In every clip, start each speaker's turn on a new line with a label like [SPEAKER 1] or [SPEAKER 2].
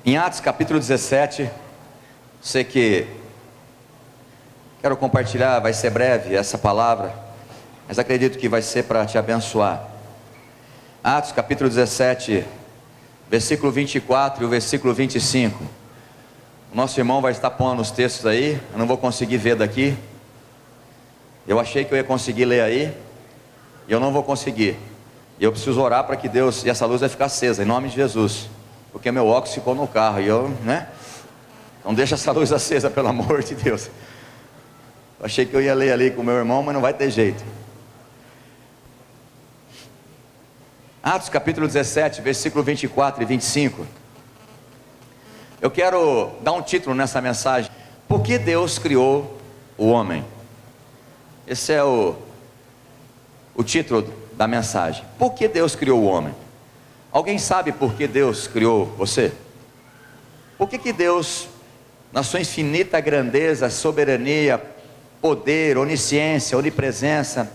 [SPEAKER 1] Em Atos capítulo 17, sei que quero compartilhar, vai ser breve essa palavra, mas acredito que vai ser para te abençoar. Atos capítulo 17, versículo 24 e o versículo 25. O nosso irmão vai estar pondo os textos aí, eu não vou conseguir ver daqui. Eu achei que eu ia conseguir ler aí, e eu não vou conseguir. E eu preciso orar para que Deus, e essa luz vai ficar acesa, em nome de Jesus. Porque meu óculos ficou no carro, e eu, não deixa essa luz acesa, pelo amor de Deus. Eu achei que eu ia ler ali com o meu irmão, mas não vai ter jeito. Atos capítulo 17, versículo 24 e 25. Eu quero dar um título nessa mensagem: por que Deus criou o homem? Esse é o título da mensagem. Por que Deus criou o homem? Alguém sabe por que Deus criou você? Por que Deus, na sua infinita grandeza, soberania, poder, onisciência, onipresença,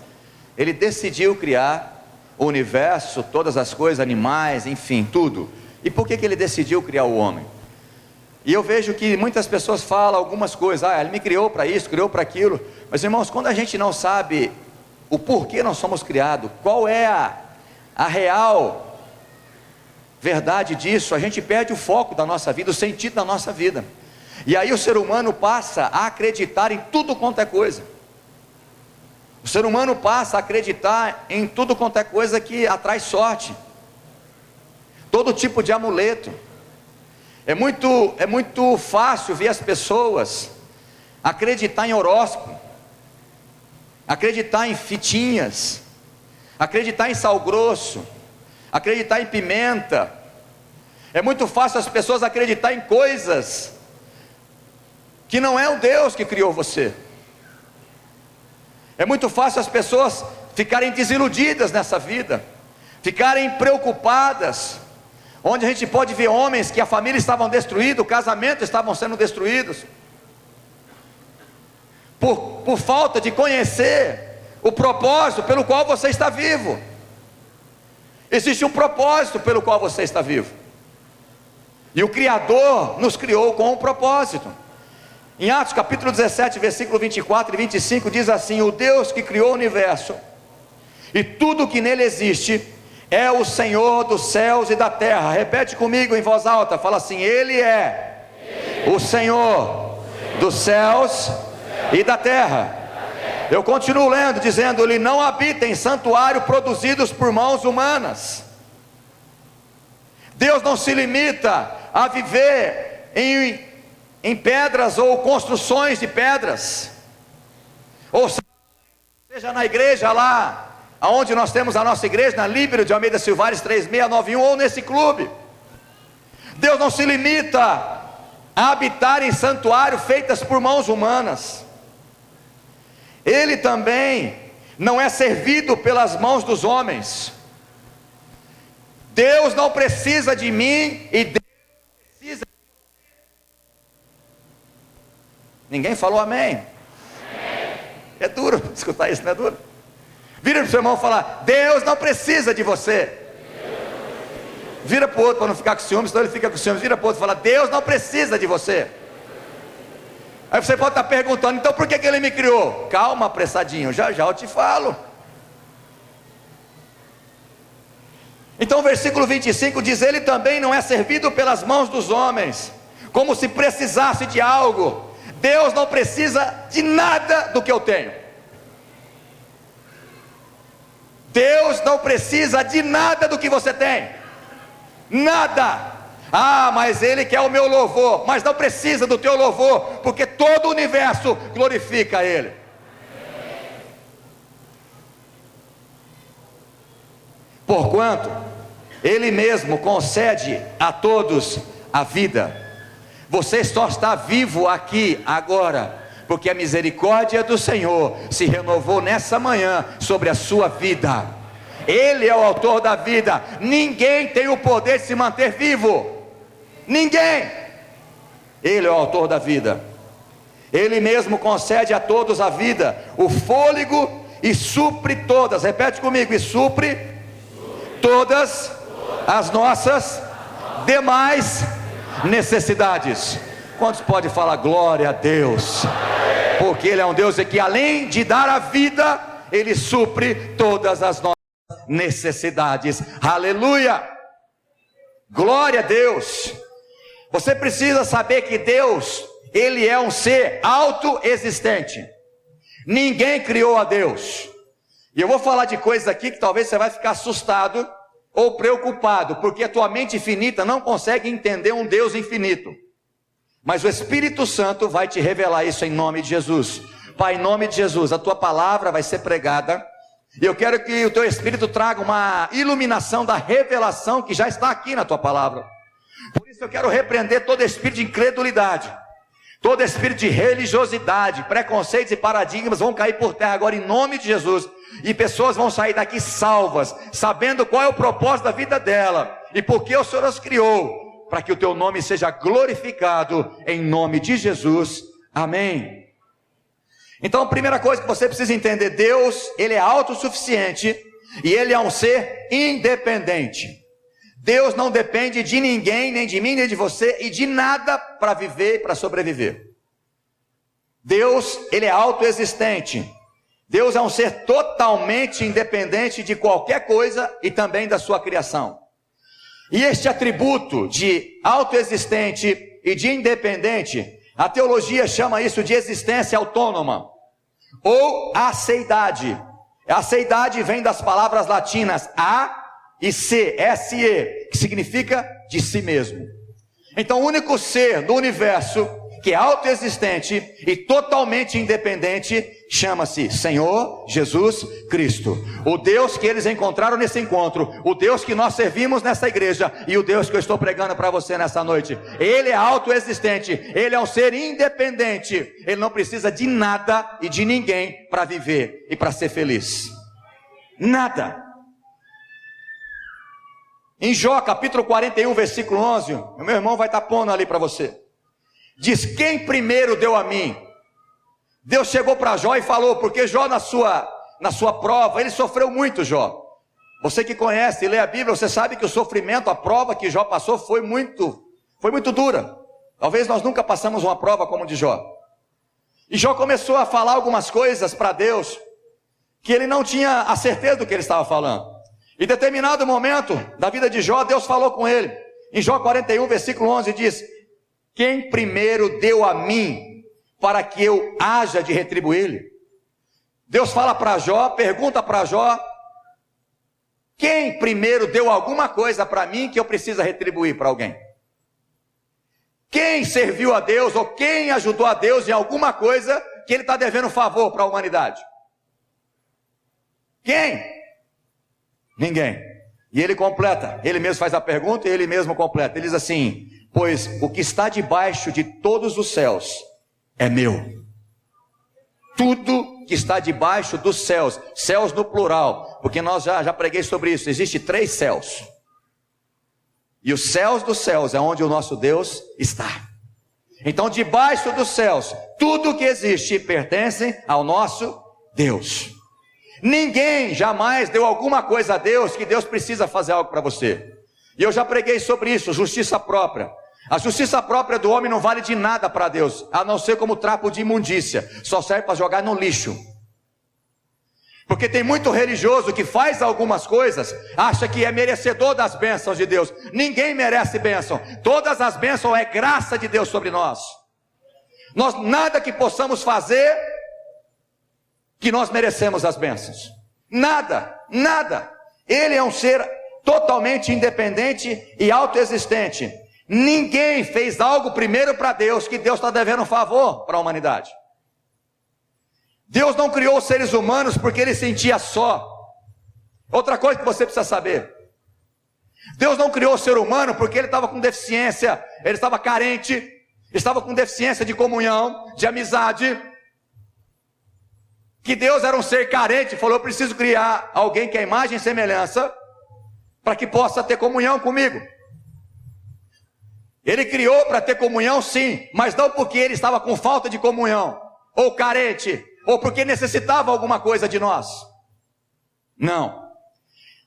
[SPEAKER 1] Ele decidiu criar o universo, todas as coisas, animais, enfim, tudo. E por que Ele decidiu criar o homem? E eu vejo que muitas pessoas falam algumas coisas: Ele me criou para isso, criou para aquilo. Mas irmãos, quando a gente não sabe o porquê nós somos criados, qual é a real verdade disso, a gente perde o foco da nossa vida, o sentido da nossa vida. E aí o ser humano passa a acreditar em tudo quanto é coisa. O ser humano passa a acreditar em tudo quanto é coisa que atrai sorte, todo tipo de amuleto. É muito fácil ver as pessoas acreditar em horóscopo, acreditar em fitinhas, acreditar em sal grosso, acreditar em pimenta. É muito fácil as pessoas acreditar em coisas que não é o Deus que criou você. É muito fácil as pessoas ficarem desiludidas nessa vida, ficarem preocupadas, onde a gente pode ver homens que a família estavam destruída, o casamento estavam sendo destruídos, por falta de conhecer o propósito pelo qual você está vivo. Existe um propósito pelo qual você está vivo, e o Criador nos criou com um propósito. Em Atos capítulo 17, versículo 24 e 25 diz assim: o Deus que criou o universo e tudo que nele existe é o Senhor dos céus e da terra. Repete comigo em voz alta, fala assim: Ele é o Senhor dos céus e da terra. Eu continuo lendo, dizendo: Ele não habita em santuário produzidos por mãos humanas. Deus não se limita a viver em pedras ou construções de pedras, ou seja na igreja lá, aonde nós temos a nossa igreja, na Líbero de Almeida Silvares 3691, ou nesse clube. Deus não se limita a habitar em santuário feitas por mãos humanas. Ele também não é servido pelas mãos dos homens. Deus não precisa de mim e Deus precisa. Ninguém falou amém? É duro escutar isso, não é duro? Vira para o seu irmão e fala: Deus não precisa de você. Vira para o outro para não ficar com ciúmes, senão ele fica com ciúmes. Vira para o outro e fala: Deus não precisa de você. Aí você pode estar perguntando: então por que Ele me criou? Calma, apressadinho, já já eu te falo. Então o versículo 25 diz: Ele também não é servido pelas mãos dos homens, como se precisasse de algo. Deus não precisa de nada do que eu tenho. Deus não precisa de nada do que você tem. Nada. Mas Ele quer o meu louvor. Mas não precisa do teu louvor, porque todo o universo glorifica Ele. Porquanto Ele mesmo concede a todos a vida. Você só está vivo aqui agora porque a misericórdia do Senhor se renovou nessa manhã sobre a sua vida. Ele é o autor da vida. Ninguém tem o poder de se manter vivo. Ninguém. Ele é o autor da vida. Ele mesmo concede a todos a vida, o fôlego, e supre todas, repete comigo, e supre todas as nossas demais necessidades. Quantos podem falar glória a Deus? Porque Ele é um Deus que além de dar a vida, Ele supre todas as nossas necessidades. Aleluia! Glória a Deus! Você precisa saber que Deus, Ele é um ser autoexistente. Ninguém criou a Deus. E eu vou falar de coisas aqui que talvez você vai ficar assustado ou preocupado, porque a tua mente finita não consegue entender um Deus infinito. Mas o Espírito Santo vai te revelar isso em nome de Jesus. Pai, em nome de Jesus, a tua palavra vai ser pregada. E eu quero que o teu Espírito traga uma iluminação da revelação que já está aqui na tua palavra. Por isso eu quero repreender todo espírito de incredulidade, todo espírito de religiosidade, preconceitos e paradigmas vão cair por terra agora em nome de Jesus. E pessoas vão sair daqui salvas, sabendo qual é o propósito da vida dela e por que o Senhor as criou, para que o teu nome seja glorificado em nome de Jesus. Amém. Então a primeira coisa que você precisa entender: Deus, Ele é autossuficiente e Ele é um ser independente. Deus não depende de ninguém, nem de mim, nem de você e de nada para viver e para sobreviver. Deus, Ele é autoexistente. Deus é um ser totalmente independente de qualquer coisa e também da sua criação. E este atributo de autoexistente e de independente, a teologia chama isso de existência autônoma ou aceidade. A aceidade vem das palavras latinas a e se, S-E, que significa de si mesmo. Então o único ser do universo que é autoexistente e totalmente independente chama-se Senhor Jesus Cristo. O Deus que eles encontraram nesse encontro, o Deus que nós servimos nessa igreja e o Deus que eu estou pregando para você nessa noite. Ele é autoexistente, Ele é um ser independente. Ele não precisa de nada e de ninguém para viver e para ser feliz. Nada. Em Jó capítulo 41 versículo 11, o meu irmão vai estar pondo ali para você. Diz: quem primeiro deu a mim? Deus chegou para Jó e falou, porque Jó na sua prova, ele sofreu muito. Jó, você que conhece e lê a Bíblia, você sabe que o sofrimento, a prova que Jó passou foi muito dura. Talvez nós nunca passamos uma prova como a de Jó. E Jó começou a falar algumas coisas para Deus, que ele não tinha a certeza do que ele estava falando. Em determinado momento da vida de Jó, Deus falou com ele. Em Jó 41 versículo 11 diz: quem primeiro deu a mim para que eu haja de retribuir-lhe? Deus fala para Jó, pergunta para Jó: quem primeiro deu alguma coisa para mim que eu preciso retribuir para alguém? Quem serviu a Deus ou quem ajudou a Deus em alguma coisa que ele está devendo favor para a humanidade? Quem? Ninguém. E ele completa, ele mesmo faz a pergunta e ele mesmo completa. Ele diz assim: pois o que está debaixo de todos os céus é meu. Tudo que está debaixo dos céus, céus no plural, porque nós já preguei sobre isso, existe 3 céus. E os céus dos céus é onde o nosso Deus está. Então debaixo dos céus, tudo que existe pertence ao nosso Deus. Ninguém jamais deu alguma coisa a Deus que Deus precisa fazer algo para você. E eu já preguei sobre isso, justiça própria. A justiça própria do homem não vale de nada para Deus, a não ser como trapo de imundícia, só serve para jogar no lixo. Porque tem muito religioso que faz algumas coisas, acha que é merecedor das bênçãos de Deus. Ninguém merece bênção, todas as bênçãos é graça de Deus sobre nós. Nós nada que possamos fazer que nós merecemos as bênçãos. Nada, nada. Ele é um ser totalmente independente e autoexistente. Ninguém fez algo primeiro para Deus que Deus está devendo um favor para a humanidade. Deus não criou os seres humanos porque Ele sentia só. Outra coisa que você precisa saber: Deus não criou o ser humano porque ele estava com deficiência, ele estava carente, estava com deficiência de comunhão, de amizade. Que Deus era um ser carente, falou: eu preciso criar alguém que é imagem e semelhança, para que possa ter comunhão comigo. Ele criou para ter comunhão, sim, mas não porque ele estava com falta de comunhão, ou carente, ou porque necessitava alguma coisa de nós. Não.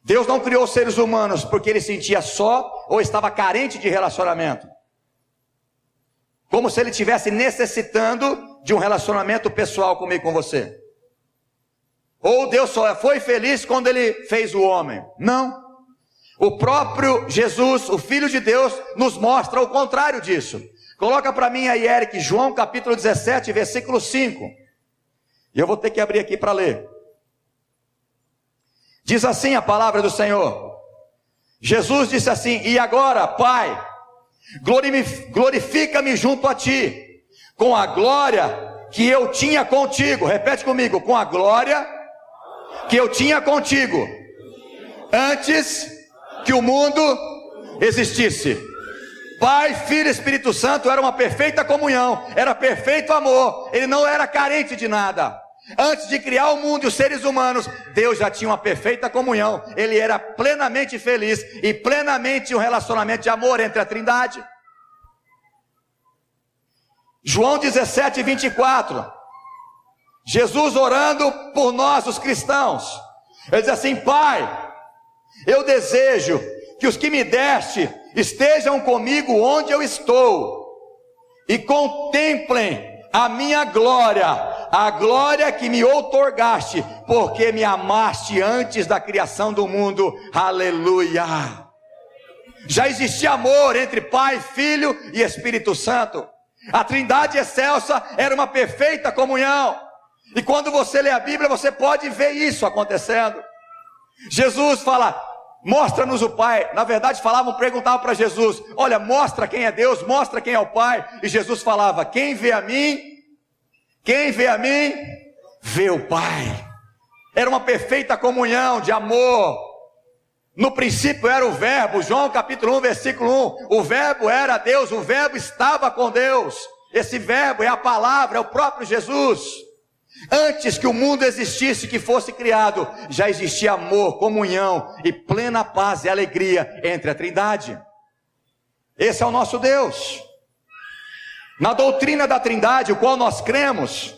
[SPEAKER 1] Deus não criou os seres humanos porque ele sentia só, ou estava carente de relacionamento. como se ele estivesse necessitando de um relacionamento pessoal comigo, com você. Ou Deus só foi feliz quando ele fez o homem. Não. O próprio Jesus, o Filho de Deus, nos mostra o contrário disso. Coloca para mim aí, Eric, João capítulo 17, versículo 5. E eu vou ter que abrir aqui para ler. Diz assim a palavra do Senhor. Jesus disse assim: e agora, Pai, glorifica-me junto a ti, com a glória que eu tinha contigo. Repete comigo: com a glória que eu tinha contigo, antes que o mundo existisse. Pai, Filho e Espírito Santo era uma perfeita comunhão, era perfeito amor, ele não era carente de nada. Antes de criar o mundo e os seres humanos, Deus já tinha uma perfeita comunhão, ele era plenamente feliz e plenamente um relacionamento de amor entre a Trindade. João 17, 24, Jesus orando por nós, os cristãos, ele diz assim: Pai, eu desejo que os que me deste estejam comigo onde eu estou, e contemplem a minha glória, a glória que me outorgaste, porque me amaste antes da criação do mundo. Aleluia! Já existia amor entre Pai, Filho e Espírito Santo. A Trindade excelsa era uma perfeita comunhão. E quando você lê a Bíblia, você pode ver isso acontecendo. Jesus fala: mostra-nos o Pai. Na verdade perguntavam para Jesus: olha, mostra quem é Deus, mostra quem é o Pai. E Jesus falava: quem vê a mim, vê o Pai. Era uma perfeita comunhão de amor. No princípio era o Verbo, João capítulo 1, versículo 1. O Verbo era Deus, o Verbo estava com Deus. Esse Verbo é a palavra, é o próprio Jesus. Antes que o mundo existisse, que fosse criado, já existia amor, comunhão e plena paz e alegria entre a Trindade. Esse é o nosso Deus. Na doutrina da Trindade, o qual nós cremos,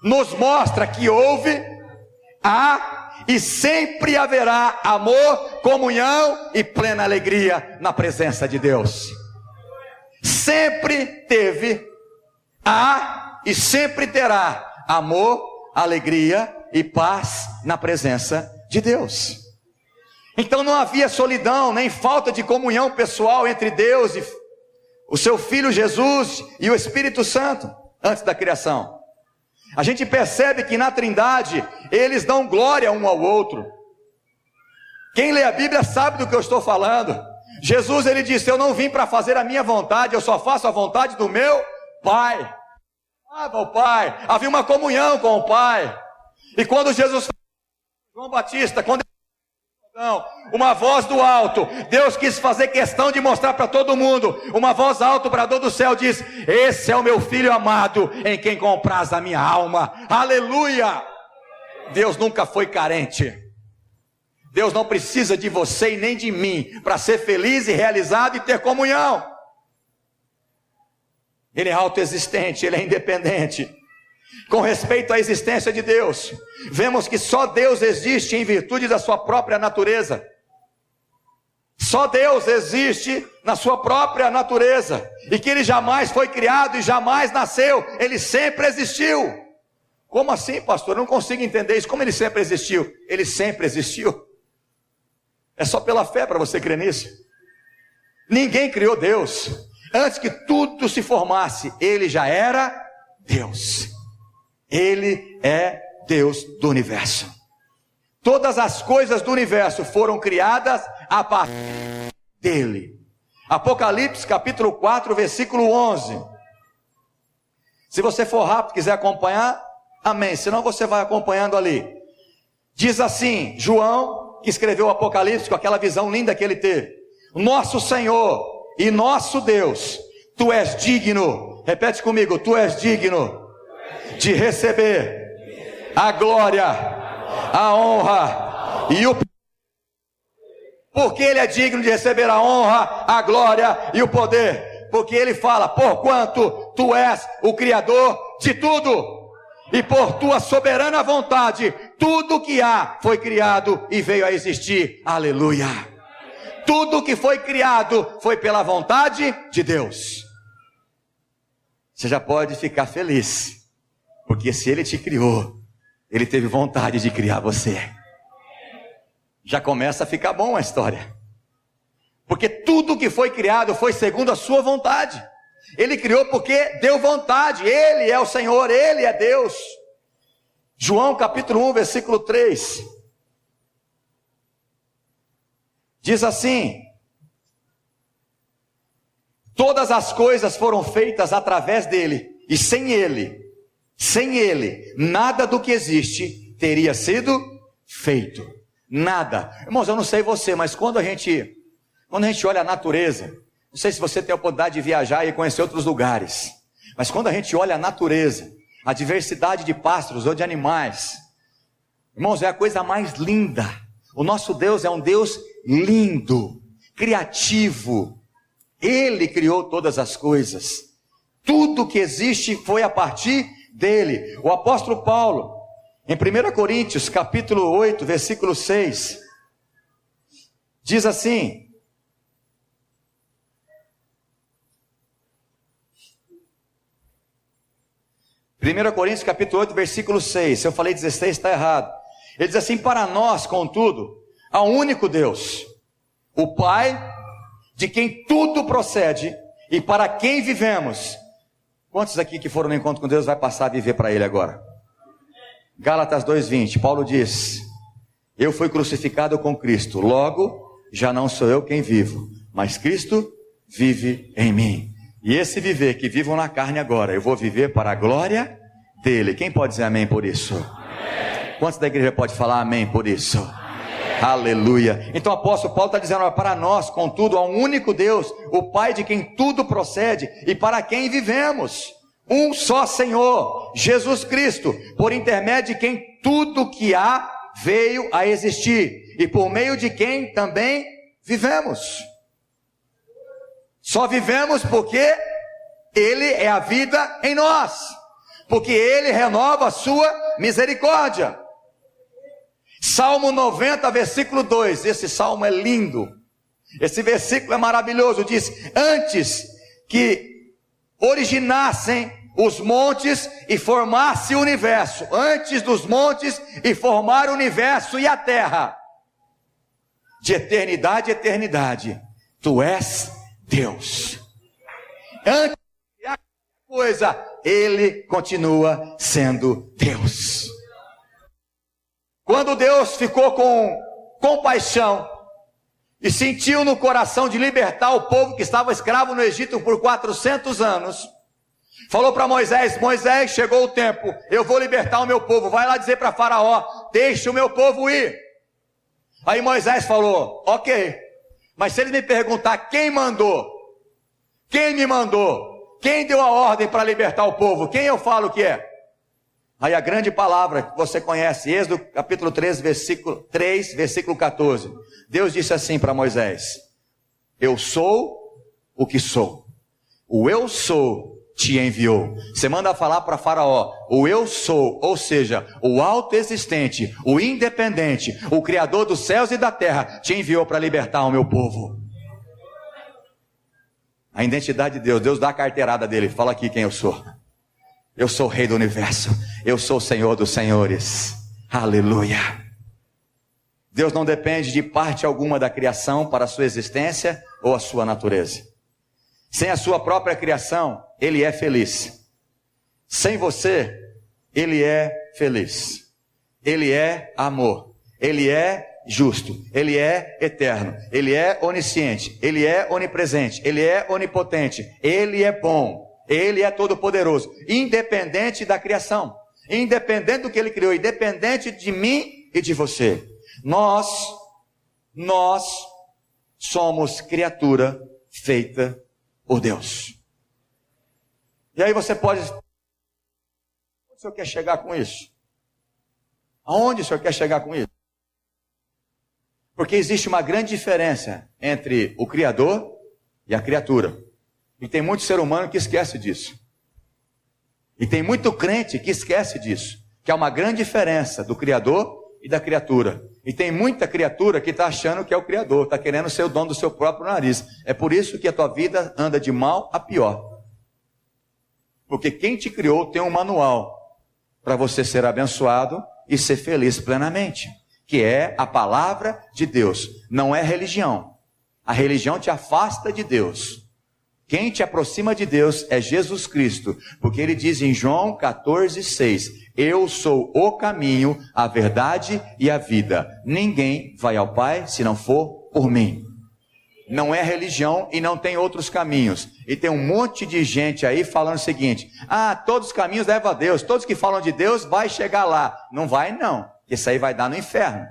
[SPEAKER 1] nos mostra que houve, há e sempre haverá amor, comunhão e plena alegria na presença de Deus. Sempre teve, há e sempre terá amor, alegria e paz na presença de Deus. Então não havia solidão, nem falta de comunhão pessoal entre Deus e o seu Filho Jesus e o Espírito Santo, antes da criação. A gente percebe que na Trindade, eles dão glória um ao outro. Quem lê a Bíblia sabe do que eu estou falando. Jesus, ele disse: eu não vim para fazer a minha vontade, eu só faço a vontade do meu Pai. O Pai, havia uma comunhão com o Pai. E quando Jesus, João Batista, quando uma voz do alto, Deus quis fazer questão de mostrar para todo mundo. Uma voz alta, o brador do céu diz: esse é o meu Filho amado, em quem compraz a minha alma. Aleluia! Deus nunca foi carente. Deus não precisa de você e nem de mim para ser feliz e realizado e ter comunhão. Ele é autoexistente, ele é independente. Com respeito à existência de Deus, vemos que só Deus existe em virtude da sua própria natureza. Só Deus existe na sua própria natureza, e que ele jamais foi criado e jamais nasceu, ele sempre existiu. Como assim, pastor? Eu não consigo entender isso. Como ele sempre existiu? Ele sempre existiu. É só pela fé para você crer nisso. Ninguém criou Deus. Antes que tudo se formasse, ele já era Deus. Ele é Deus do universo. Todas as coisas do universo foram criadas a partir dele. Apocalipse capítulo 4, versículo 11. Se você for rápido, quiser acompanhar, amém. Senão você vai acompanhando ali. Diz assim, João, que escreveu o Apocalipse com aquela visão linda que ele teve: nosso Senhor e nosso Deus, tu és digno, repete comigo, tu és digno de receber a glória, a honra e o... Porque ele é digno de receber a honra, a glória e o poder, porque ele fala: porquanto tu és o Criador de tudo, e por tua soberana vontade, tudo que há foi criado e veio a existir. Aleluia! Tudo que foi criado foi pela vontade de Deus. você já pode ficar feliz, porque se Ele te criou, Ele teve vontade de criar você. Já começa a ficar bom a história, porque tudo que foi criado foi segundo a sua vontade. Ele criou porque deu vontade, Ele é o Senhor, Ele é Deus. João capítulo 1, versículo 3, diz assim: todas as coisas foram feitas através dele, e sem ele, nada do que existe teria sido feito. Nada. Irmãos, eu não sei você, mas quando a gente olha a natureza, não sei se você tem a oportunidade de viajar e conhecer outros lugares, mas quando a gente olha a natureza, a diversidade de pássaros ou de animais, irmãos, é a coisa mais linda. O nosso Deus é um Deus lindo, criativo. Ele criou todas as coisas. Tudo que existe foi a partir dele. O apóstolo Paulo, em 1 Coríntios, capítulo 8, versículo 6, diz assim: 1 Coríntios, capítulo 8, versículo 6, se eu falei 16, está errado. Ele diz assim: para nós, contudo, há um único Deus, o Pai, de quem tudo procede e para quem vivemos. Quantos aqui que foram no encontro com Deus vai passar a viver para Ele agora? Gálatas 2:20, Paulo diz: eu fui crucificado com Cristo, logo já não sou eu quem vivo, mas Cristo vive em mim. E esse viver que vivo na carne agora, eu vou viver para a glória dele. Quem pode dizer amém por isso? Amém. Quantos da igreja pode falar amém por isso? Amém. Aleluia. Então o apóstolo Paulo está dizendo: olha, para nós, contudo, há um único Deus, o Pai de quem tudo procede e para quem vivemos. Um só Senhor, Jesus Cristo, por intermédio de quem tudo que há veio a existir e por meio de quem também vivemos. Só vivemos porque Ele é a vida em nós, porque Ele renova a sua misericórdia. Salmo 90, versículo 2, esse salmo é lindo, esse versículo é maravilhoso, diz: antes que originassem os montes e formasse o universo, antes dos montes e formar o universo e a terra, de eternidade a eternidade, Tu és Deus. Antes de qualquer coisa, Ele continua sendo Deus. Quando Deus ficou com compaixão e sentiu no coração de libertar o povo que estava escravo no Egito por 400 anos, falou para Moisés: Moisés, chegou o tempo, eu vou libertar o meu povo, vai lá dizer para Faraó, deixa o meu povo ir. Aí Moisés falou: ok, mas se ele me perguntar quem mandou, quem me mandou, quem deu a ordem para libertar o povo, quem eu falo que é? Aí a grande palavra que você conhece, Êxodo capítulo 3, versículo 14. Deus disse assim para Moisés: eu sou o que sou. O eu sou te enviou. Você manda falar para Faraó: o eu sou, ou seja, o autoexistente, o independente, o Criador dos céus e da terra, te enviou para libertar o meu povo. A identidade de Deus, Deus dá a carteirada dele, fala aqui quem eu sou. Eu sou o Rei do Universo, eu sou o Senhor dos Senhores, aleluia. Deus não depende de parte alguma da criação para a sua existência ou a sua natureza. Sem a sua própria criação, Ele é feliz. Sem você, Ele é feliz. Ele é amor, Ele é justo, Ele é eterno, Ele é onisciente, Ele é onipresente, Ele é onipotente, Ele é bom, Ele é todo-poderoso, independente da criação, independente do que Ele criou, independente de mim e de você. Nós somos criatura feita por Deus. E aí você pode... Onde o senhor quer chegar com isso? Aonde o senhor quer chegar com isso? Porque existe uma grande diferença entre o Criador e a criatura. E tem muito ser humano que esquece disso. E tem muito crente que esquece disso. Que há uma grande diferença do Criador e da criatura. E tem muita criatura que está achando que é o Criador, está querendo ser o dono do seu próprio nariz. É por isso que a tua vida anda de mal a pior. Porque quem te criou tem um manual para você ser abençoado e ser feliz plenamente, que é a palavra de Deus, não é religião. A religião te afasta de Deus. Quem te aproxima de Deus é Jesus Cristo, porque ele diz em João 14:6, eu sou o caminho, a verdade e a vida. Ninguém vai ao Pai se não for por mim. Não é religião e não tem outros caminhos. E tem um monte de gente aí falando o seguinte, todos os caminhos levam a Deus, todos que falam de Deus vai chegar lá. Não vai não, isso aí vai dar no inferno.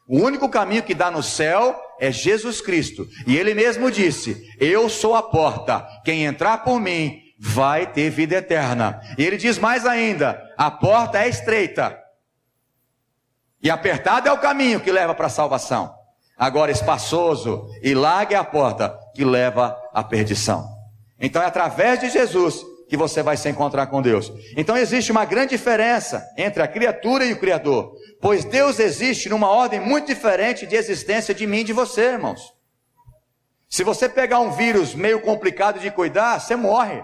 [SPEAKER 1] O único caminho que dá no céu é Jesus Cristo. E ele mesmo disse, eu sou a porta, quem entrar por mim vai ter vida eterna. E ele diz mais ainda, a porta é estreita e apertado é o caminho que leva para a salvação. Agora espaçoso e larga é a porta que leva à perdição. Então é através de Jesus que você vai se encontrar com Deus. Então existe uma grande diferença entre a criatura e o Criador, pois Deus existe numa ordem muito diferente de existência de mim e de você, irmãos. Se você pegar um vírus meio complicado de cuidar, você morre.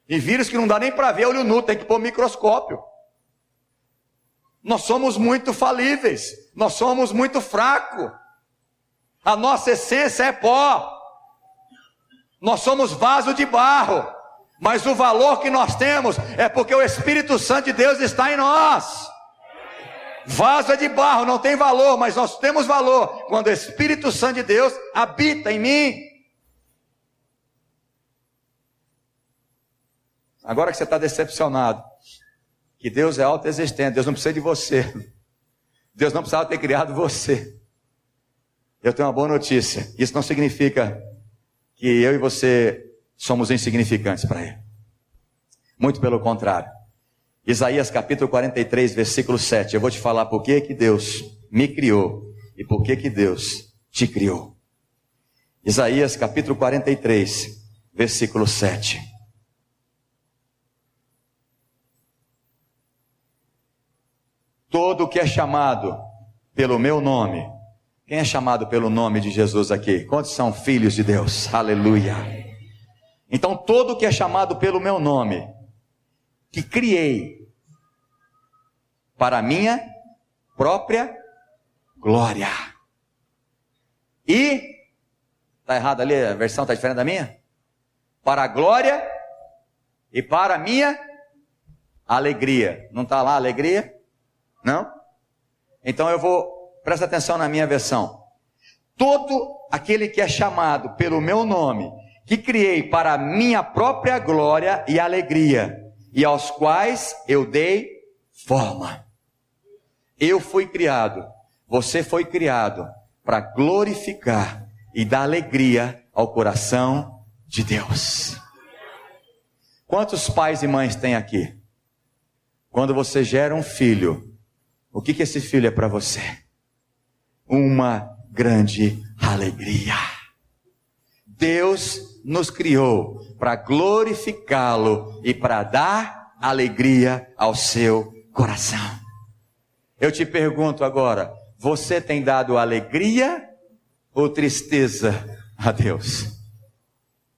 [SPEAKER 1] E vírus que não dá nem para ver olho nu, tem que pôr microscópio. Nós somos muito falíveis, nós somos muito fracos. A nossa essência é pó. Nós somos vaso de barro. Mas o valor que nós temos é porque o Espírito Santo de Deus está em nós. Vaso é de barro, não tem valor, mas nós temos valor quando o Espírito Santo de Deus habita em mim. Agora que você está decepcionado, que Deus é autoexistente, Deus não precisa de você, Deus não precisava ter criado você, eu tenho uma boa notícia, isso não significa que eu e você somos insignificantes para Ele, muito pelo contrário. Isaías capítulo 43, versículo 7, eu vou te falar por que Deus me criou e por que Deus te criou. Isaías capítulo 43, versículo 7. Todo que é chamado pelo meu nome. Quem é chamado pelo nome de Jesus aqui? Quantos são filhos de Deus? Aleluia. Então todo que é chamado pelo meu nome, que criei para a minha própria glória. E, está errado ali, a versão está diferente da minha? Para a glória e para a minha alegria. Não está lá alegria? Não? Então presta atenção na minha versão. Todo aquele que é chamado pelo meu nome, que criei para a minha própria glória e alegria, e aos quais eu dei forma. Eu fui criado, você foi criado para glorificar e dar alegria ao coração de Deus. Quantos pais e mães tem aqui? Quando você gera um filho, o que esse filho é para você? Uma grande alegria. Deus nos criou para glorificá-lo e para dar alegria ao seu coração. Eu te pergunto agora, você tem dado alegria ou tristeza a Deus?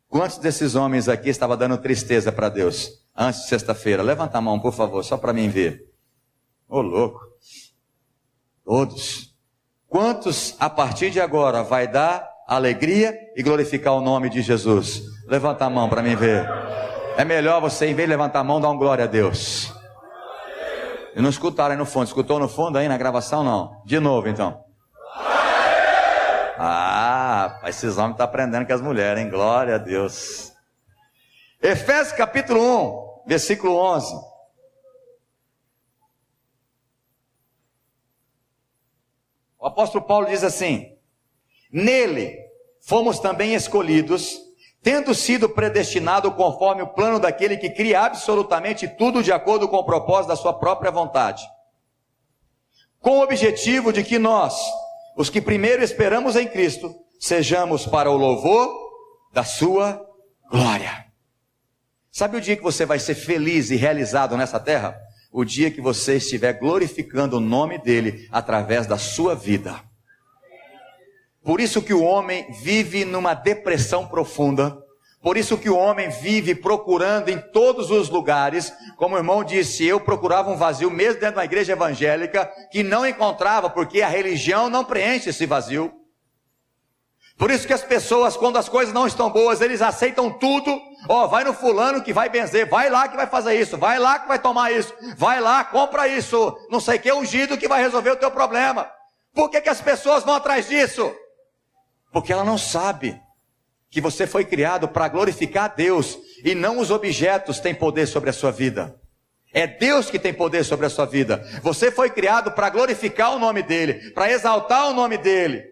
[SPEAKER 1] Quantos desses homens aqui estavam dando tristeza para Deus antes de sexta-feira? Levanta a mão, por favor, só para mim ver. Ô louco. Todos. Quantos a partir de agora vai dar alegria e glorificar o nome de Jesus? Levanta a mão para mim ver. É melhor você, em vez de levantar a mão, dar um glória a Deus. E não escutaram aí no fundo. Escutou no fundo aí na gravação? Não. De novo então. Esses homens estão aprendendo com as mulheres, hein? Glória a Deus. Efésios capítulo 1, versículo 11. O apóstolo Paulo diz assim: nele fomos também escolhidos, tendo sido predestinados conforme o plano daquele que cria absolutamente tudo de acordo com o propósito da sua própria vontade, com o objetivo de que nós, os que primeiro esperamos em Cristo, sejamos para o louvor da sua glória. Sabe o dia que você vai ser feliz e realizado nessa terra? O dia que você estiver glorificando o nome dele através da sua vida. Por isso que o homem vive numa depressão profunda, Por isso que o homem vive procurando em todos os lugares, como o irmão disse, eu procurava um vazio mesmo dentro de uma igreja evangélica, que não encontrava, porque a religião não preenche esse vazio. Por isso que as pessoas, quando as coisas não estão boas, eles aceitam tudo. Vai no fulano que vai benzer, vai lá que vai fazer isso, vai lá que vai tomar isso, vai lá, compra isso, não sei o que, ungido que vai resolver o teu problema. Por que as pessoas vão atrás disso? Porque ela não sabe que você foi criado para glorificar a Deus, e não os objetos têm poder sobre a sua vida. É Deus que tem poder sobre a sua vida. Você foi criado para glorificar o nome dEle, para exaltar o nome dEle,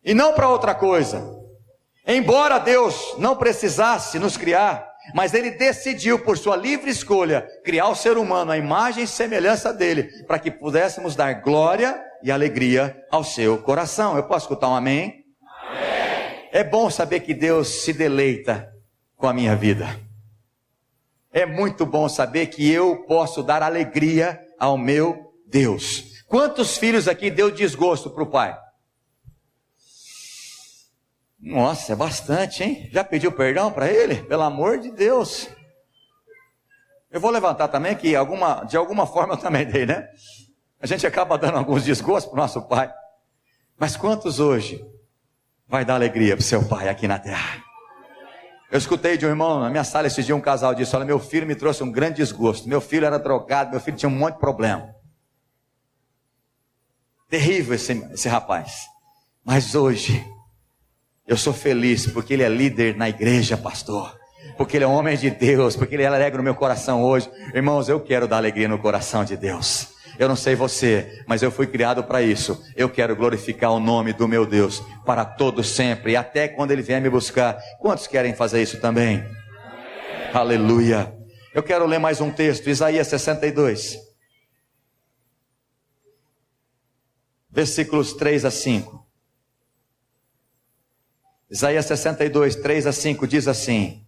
[SPEAKER 1] e não para outra coisa. Embora Deus não precisasse nos criar, mas Ele decidiu por sua livre escolha, criar o ser humano à imagem e semelhança dEle, para que pudéssemos dar glória e alegria ao seu coração. Eu posso escutar um amém? É bom saber que Deus se deleita com a minha vida. É muito bom saber que eu posso dar alegria ao meu Deus. Quantos filhos aqui deu desgosto para o pai? Nossa, é bastante, hein? Já pediu perdão para ele? Pelo amor de Deus. Eu vou levantar também que de alguma forma eu também dei, né? A gente acaba dando alguns desgostos para o nosso pai. Mas quantos hoje vai dar alegria para o seu pai aqui na terra? Eu escutei de um irmão na minha sala esse dia, um casal disse: olha, meu filho me trouxe um grande desgosto. Meu filho era drogado, meu filho tinha um monte de problema. Terrível esse rapaz. Mas hoje eu sou feliz porque ele é líder na igreja, pastor. Porque ele é um homem de Deus, porque ele alegra o meu coração hoje. Irmãos, eu quero dar alegria no coração de Deus. Eu não sei você, mas eu fui criado para isso. Eu quero glorificar o nome do meu Deus para todo sempre, e até quando Ele vier me buscar. Quantos querem fazer isso também? Amém. Aleluia. Eu quero ler mais um texto, Isaías 62, versículos 3 a 5. Isaías 62, 3 a 5 diz assim: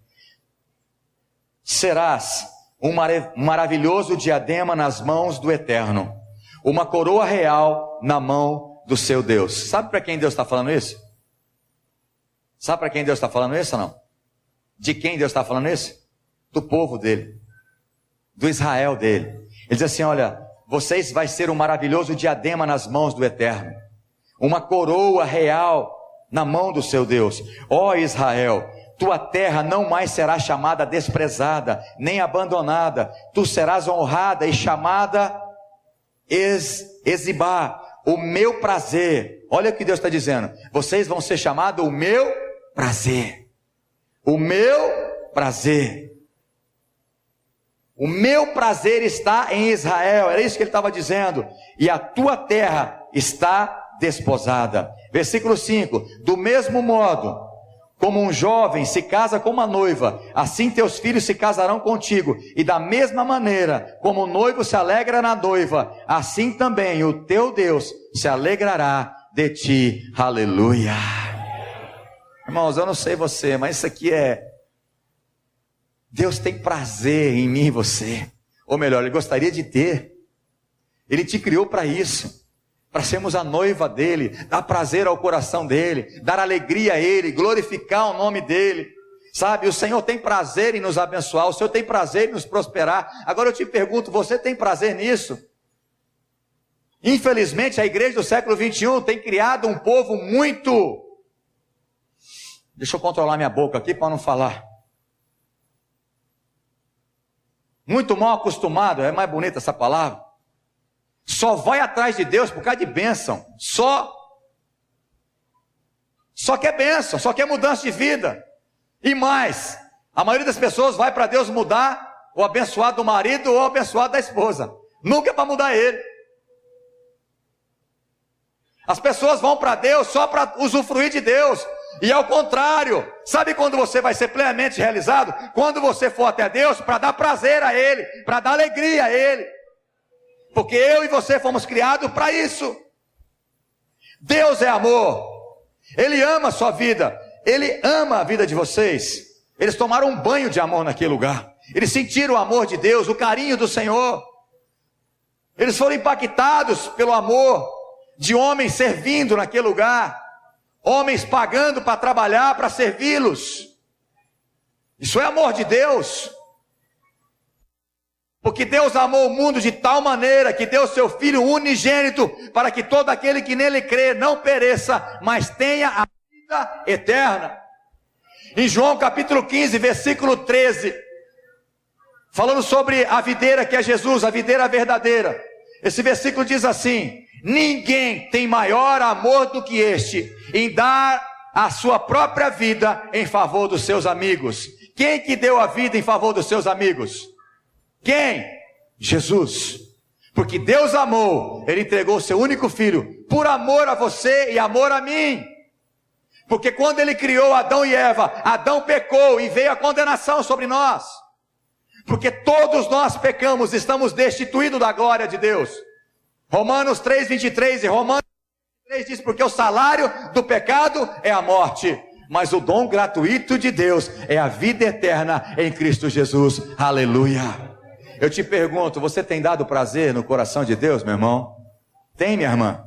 [SPEAKER 1] serás um maravilhoso diadema nas mãos do Eterno, uma coroa real na mão do seu Deus. Sabe para quem Deus está falando isso? Sabe para quem Deus está falando isso ou não? De quem Deus está falando isso? Do povo dele, do Israel dele. Ele diz assim: olha, vocês vai ser um maravilhoso diadema nas mãos do Eterno, uma coroa real na mão do seu Deus. Ó Israel, tua terra não mais será chamada desprezada, nem abandonada. Tu serás honrada e chamada Ezibá, o meu prazer. Olha o que Deus está dizendo: vocês vão ser chamados o meu prazer. O meu prazer. O meu prazer está em Israel. Era isso que ele estava dizendo. E a tua terra está desposada. Versículo 5: do mesmo modo como um jovem se casa com uma noiva, assim teus filhos se casarão contigo. E da mesma maneira como o noivo se alegra na noiva, assim também o teu Deus se alegrará de ti. Aleluia. Irmãos, eu não sei você, mas isso aqui Deus tem prazer em mim e você. Ou melhor, Ele gostaria de ter. Ele te criou para isso, para sermos a noiva dele, dar prazer ao coração dele, dar alegria a ele, glorificar o nome dele. Sabe, o Senhor tem prazer em nos abençoar, o Senhor tem prazer em nos prosperar. Agora eu te pergunto, você tem prazer nisso? Infelizmente a igreja do século 21 tem criado um povo muito... Deixa eu controlar minha boca aqui para não falar. Muito mal acostumado, é mais bonita essa palavra. Só vai atrás de Deus por causa de bênção. Só quer bênção, só quer mudança de vida. E mais, a maioria das pessoas vai para Deus mudar o abençoado do marido ou o abençoado da esposa. Nunca é para mudar ele. As pessoas vão para Deus só para usufruir de Deus. E ao contrário, sabe quando você vai ser plenamente realizado? Quando você for até Deus para dar prazer a Ele, para dar alegria a Ele. Porque eu e você fomos criados para isso. Deus é amor. Ele ama a sua vida. Ele ama a vida de vocês. Eles tomaram um banho de amor naquele lugar. Eles sentiram o amor de Deus, o carinho do Senhor. Eles foram impactados pelo amor de homens servindo naquele lugar. Homens pagando para trabalhar, para servi-los. Isso é amor de Deus. Porque Deus amou o mundo de tal maneira que deu seu Filho unigênito, para que todo aquele que nele crê não pereça, mas tenha a vida eterna. Em João capítulo 15, versículo 13, falando sobre a videira que é Jesus, a videira verdadeira. Esse versículo diz assim: ninguém tem maior amor do que este, em dar a sua própria vida em favor dos seus amigos. Quem que deu a vida em favor dos seus amigos? Quem? Jesus. Porque Deus amou, Ele entregou o seu único filho, por amor a você e amor a mim. Porque quando Ele criou Adão e Eva, Adão pecou e veio a condenação sobre nós. Porque todos nós pecamos, estamos destituídos da glória de Deus. Romanos 3:23 e Romanos 3 diz: porque o salário do pecado é a morte, mas o dom gratuito de Deus é a vida eterna em Cristo Jesus. Aleluia. Eu te pergunto, você tem dado prazer no coração de Deus, meu irmão? Tem, minha irmã?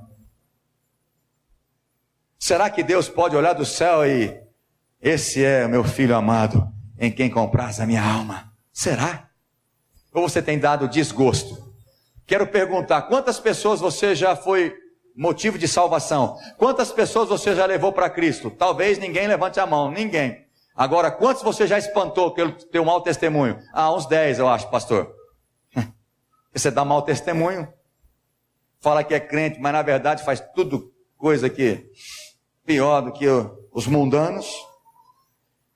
[SPEAKER 1] Será que Deus pode olhar do céu e: esse é o meu filho amado, em quem compraz a minha alma? Será? Ou você tem dado desgosto? Quero perguntar, quantas pessoas você já foi motivo de salvação? Quantas pessoas você já levou para Cristo? Talvez ninguém levante a mão, ninguém. Agora, quantos você já espantou pelo teu mau testemunho? Uns 10, eu acho, pastor. Você dá mau testemunho, fala que é crente, mas na verdade faz tudo coisa que pior do que os mundanos.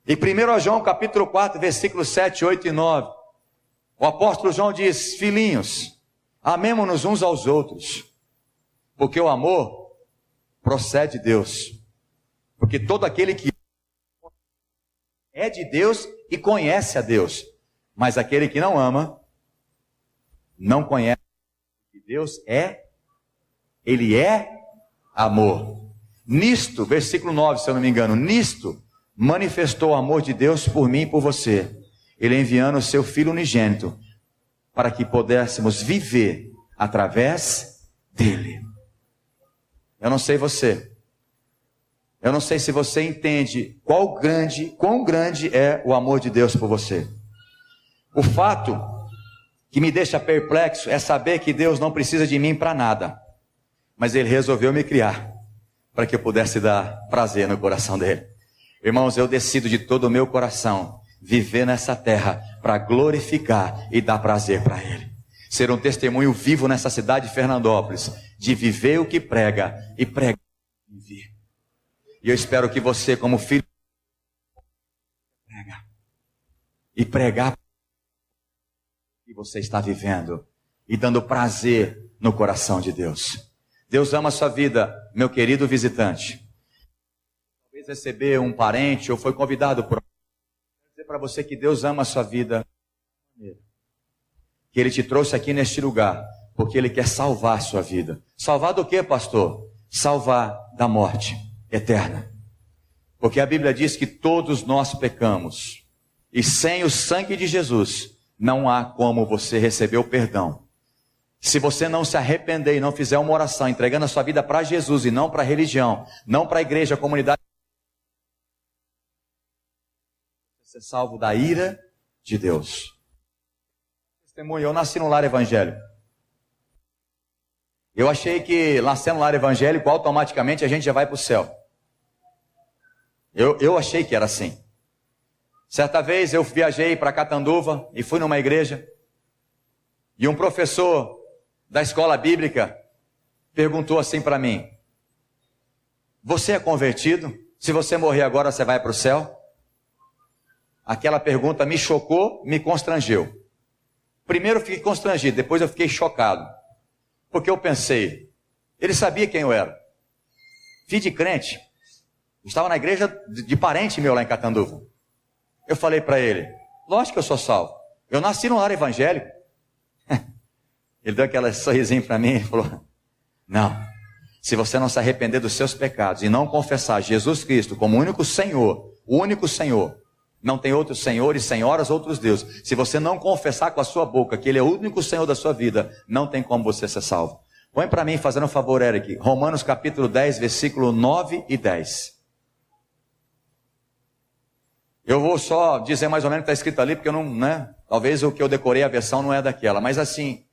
[SPEAKER 1] Em 1 João capítulo 4, versículos 7, 8 e 9, o apóstolo João diz: filhinhos, amemo-nos uns aos outros, porque o amor procede de Deus. Porque todo aquele que é de Deus e conhece a Deus, mas aquele que não ama, não conhece que Deus é. Ele é amor. Nisto, versículo 9, se eu não me engano, nisto manifestou o amor de Deus por mim e por você, Ele enviando o seu Filho unigênito, para que pudéssemos viver através dele. Eu não sei você, eu não sei se você entende quão grande é o amor de Deus por você. O fato que me deixa perplexo é saber que Deus não precisa de mim para nada, mas Ele resolveu me criar para que eu pudesse dar prazer no coração dele. Irmãos, eu decido de todo o meu coração viver nessa terra para glorificar e dar prazer para Ele. Ser um testemunho vivo nessa cidade de Fernandópolis, de viver o que prega e pregar o que vive. E eu espero que você, como filho, prega e pregar o que você está vivendo e dando prazer no coração de Deus. Deus ama a sua vida, meu querido visitante. Talvez receber um parente ou foi convidado por alguém. Quero dizer para você que Deus ama a sua vida. Que Ele te trouxe aqui neste lugar, porque Ele quer salvar a sua vida. Salvar do quê, pastor? Salvar da morte eterna. Porque a Bíblia diz que todos nós pecamos. E sem o sangue de Jesus, não há como você receber o perdão. Se você não se arrepender e não fizer uma oração, entregando a sua vida para Jesus e não para a religião, não para a igreja, a comunidade, você é salvo da ira de Deus. Testemunho, eu nasci no lar evangélico. Eu achei que nascendo no lar evangélico, automaticamente a gente já vai para o céu. Eu achei que era assim. Certa vez eu viajei para Catanduva e fui numa igreja, e um professor da escola bíblica perguntou assim para mim: você é convertido? Se você morrer agora, você vai para o céu? Aquela pergunta me chocou, me constrangeu. Primeiro eu fiquei constrangido, depois eu fiquei chocado. Porque eu pensei, ele sabia quem eu era. Filho de crente, estava na igreja de parente meu lá em Catanduva. Eu falei para ele: lógico que eu sou salvo, eu nasci no lar evangélico. Ele deu aquele sorrisinho para mim e falou: não, se você não se arrepender dos seus pecados e não confessar Jesus Cristo como o único Senhor, não tem outros senhores, senhoras, outros deuses. Se você não confessar com a sua boca que Ele é o único Senhor da sua vida, não tem como você ser salvo. Põe para mim, fazendo um favor, Eric, Romanos capítulo 10, versículo 9 e 10. Eu vou só dizer mais ou menos o que está escrito ali, porque eu não, né? Talvez o que eu decorei a versão não é daquela, mas assim,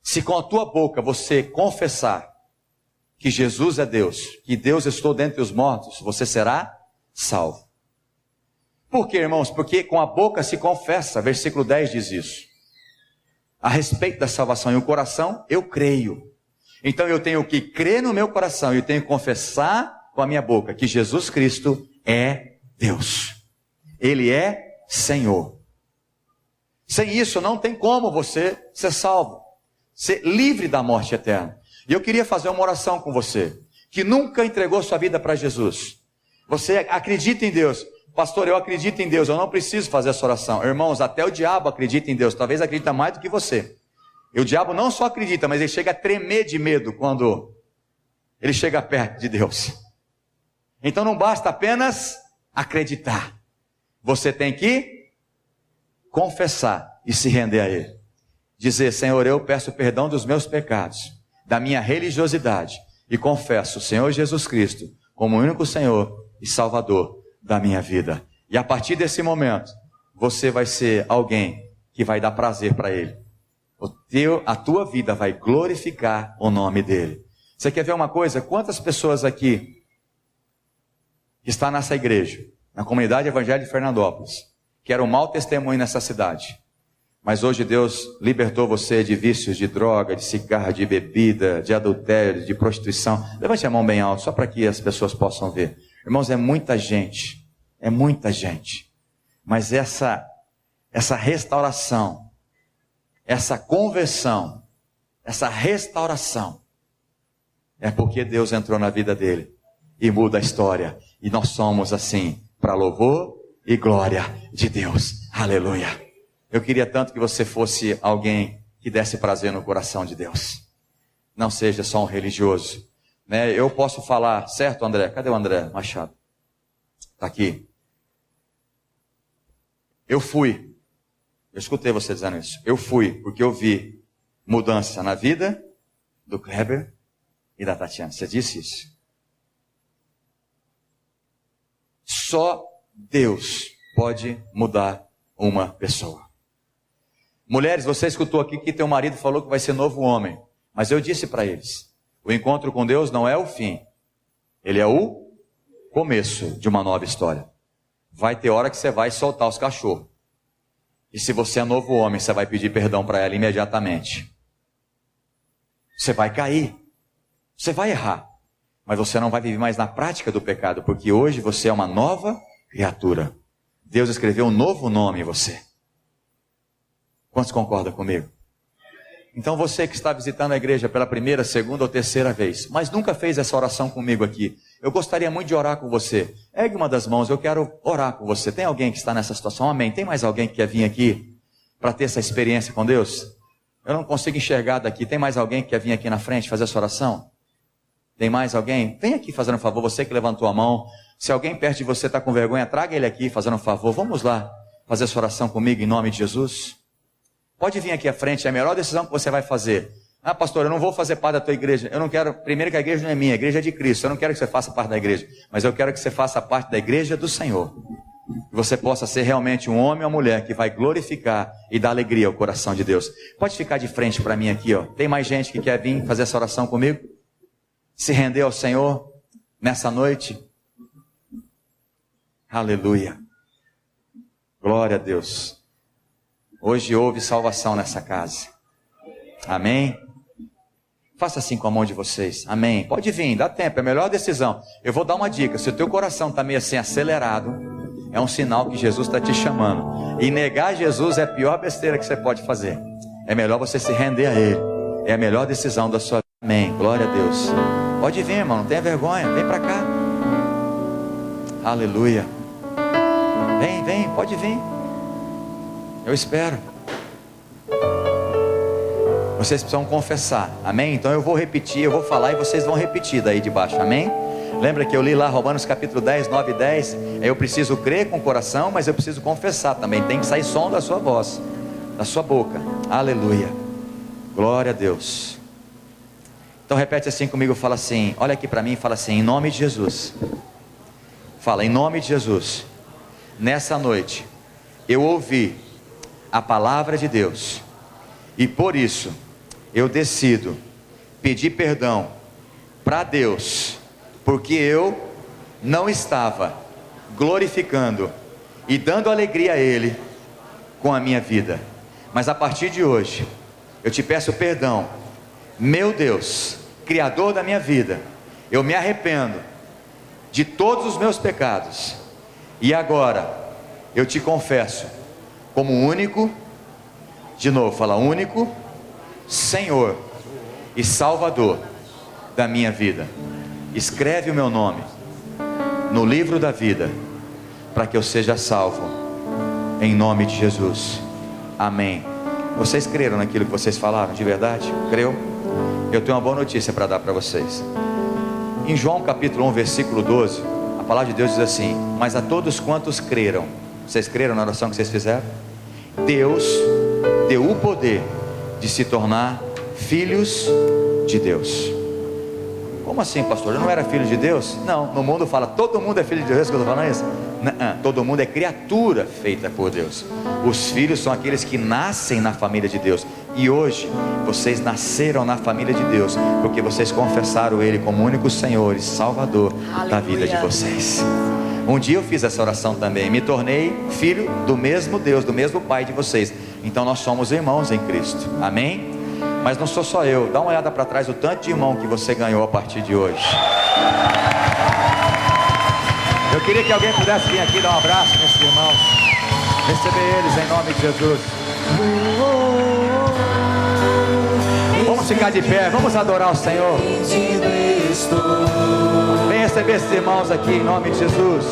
[SPEAKER 1] se com a tua boca você confessar que Jesus é Deus, que Deus estou dentre os mortos, você será salvo. Por quê, irmãos? Porque com a boca se confessa, versículo 10 diz isso. A respeito da salvação, e o coração, eu creio. Então eu tenho que crer no meu coração, e eu tenho que confessar com a minha boca que Jesus Cristo é Deus. Ele é Senhor. Sem isso não tem como você ser salvo, ser livre da morte eterna. E eu queria fazer uma oração com você, que nunca entregou sua vida para Jesus. Você acredita em Deus. Pastor, eu acredito em Deus, eu não preciso fazer essa oração. Irmãos, até o diabo acredita em Deus, talvez acredita mais do que você. E o diabo não só acredita, mas ele chega a tremer de medo quando ele chega perto de Deus. Então não basta apenas acreditar. Você tem que confessar e se render a Ele. Dizer, Senhor, eu peço perdão dos meus pecados, da minha religiosidade, e confesso o Senhor Jesus Cristo como o único Senhor e Salvador da minha vida. E a partir desse momento, você vai ser alguém que vai dar prazer para Ele. A tua vida vai glorificar o nome dEle. Você quer ver uma coisa? Quantas pessoas aqui que estão nessa igreja, na comunidade evangélica de Fernandópolis, que era um mau testemunho nessa cidade, mas hoje Deus libertou você de vícios de droga, de cigarro, de bebida, de adultério, de prostituição. Levante a mão bem alto, só para que as pessoas possam ver. Irmãos, é muita gente, mas essa restauração, essa conversão, essa restauração, é porque Deus entrou na vida dele e muda a história, e nós somos assim, para louvor e glória de Deus, aleluia. Eu queria tanto que você fosse alguém que desse prazer no coração de Deus, não seja só um religioso. Eu posso falar, certo, André? Cadê o André Machado? Está aqui. Eu escutei você dizendo isso. Eu fui, porque eu vi mudança na vida do Kleber e da Tatiana. Você disse isso. Só Deus pode mudar uma pessoa. Mulheres, você escutou aqui que teu marido falou que vai ser novo homem. Mas eu disse para eles, o encontro com Deus não é o fim. Ele é o começo de uma nova história. Vai ter hora que você vai soltar os cachorros. E se você é novo homem, você vai pedir perdão para ela imediatamente. Você vai cair. Você vai errar. Mas você não vai viver mais na prática do pecado, porque hoje você é uma nova criatura. Deus escreveu um novo nome em você. Quantos concordam comigo? Então você que está visitando a igreja pela primeira, segunda ou terceira vez, mas nunca fez essa oração comigo aqui, eu gostaria muito de orar com você. Ergue uma das mãos, eu quero orar com você. Tem alguém que está nessa situação? Amém. Tem mais alguém que quer vir aqui para ter essa experiência com Deus? Eu não consigo enxergar daqui. Tem mais alguém que quer vir aqui na frente fazer essa oração? Tem mais alguém? Vem aqui fazendo um favor, você que levantou a mão. Se alguém perto de você está com vergonha, traga ele aqui fazendo um favor. Vamos lá fazer essa oração comigo em nome de Jesus. Pode vir aqui à frente, é a melhor decisão que você vai fazer. Ah, pastor, eu não vou fazer parte da tua igreja. Eu não quero, primeiro que a igreja não é minha, a igreja é de Cristo. Eu não quero que você faça parte da igreja, mas eu quero que você faça parte da igreja do Senhor. Que você possa ser realmente um homem ou uma mulher que vai glorificar e dar alegria ao coração de Deus. Pode ficar de frente para mim aqui, ó. Tem mais gente que quer vir fazer essa oração comigo? Se render ao Senhor nessa noite? Aleluia. Glória a Deus. Hoje houve salvação nessa casa. Amém? Faça assim com a mão de vocês. Amém? Pode vir, dá tempo, é a melhor decisão. Eu vou dar uma dica. Se o teu coração está meio assim acelerado, é um sinal que Jesus está te chamando. E negar Jesus é a pior besteira que você pode fazer. É melhor você se render a Ele. É a melhor decisão da sua vida. Amém? Glória a Deus. Pode vir, irmão, não tenha vergonha. Vem para cá. Aleluia. Vem, pode vir. Eu espero. Vocês precisam confessar, amém? Então eu vou repetir, eu vou falar e vocês vão repetir daí de baixo, amém? Lembra que eu li lá Romanos capítulo 10, 9 e 10? Eu preciso crer com o coração, mas eu preciso confessar também. Tem que sair som da sua voz, da sua boca. Aleluia. Glória a Deus. Então repete assim comigo, fala assim, olha aqui para mim e fala assim, em nome de Jesus. Fala, em nome de Jesus. nessa noite eu ouvi a palavra de Deus, e por isso eu decido pedir perdão para Deus, porque eu não estava glorificando e dando alegria a Ele com a minha vida. Mas a partir de hoje eu te peço perdão, meu Deus, Criador da minha vida. Eu me arrependo de todos os meus pecados, e agora eu te confesso como único, de novo, fala, único Senhor e Salvador da minha vida. Escreve o meu nome no livro da vida, para que eu seja salvo, em nome de Jesus, amém. Vocês creram naquilo que vocês falaram, de verdade? Creu? Eu tenho uma boa notícia para dar para vocês. Em João capítulo 1, versículo 12, a palavra de Deus diz assim: mas a todos quantos creram, vocês creram na oração que vocês fizeram? Deus deu o poder de se tornar filhos de Deus. Como assim, pastor? Eu não era filho de Deus? Não, no mundo fala, todo mundo é filho de Deus, que eu estou falando isso? Não, todo mundo é criatura feita por Deus. Os filhos são aqueles que nascem na família de Deus. E hoje, vocês nasceram na família de Deus, porque vocês confessaram Ele como único Senhor e Salvador da vida de vocês. Um dia eu fiz essa oração também, me tornei filho do mesmo Deus, do mesmo Pai de vocês. Então nós somos irmãos em Cristo, amém? Mas não sou só eu, dá uma olhada para trás, o tanto de irmão que você ganhou a partir de hoje. Eu queria que alguém pudesse vir aqui dar um abraço nesses irmãos, receber eles em nome de Jesus. Vamos ficar de pé, vamos adorar o Senhor. Vem receber esses irmãos aqui em nome de Jesus.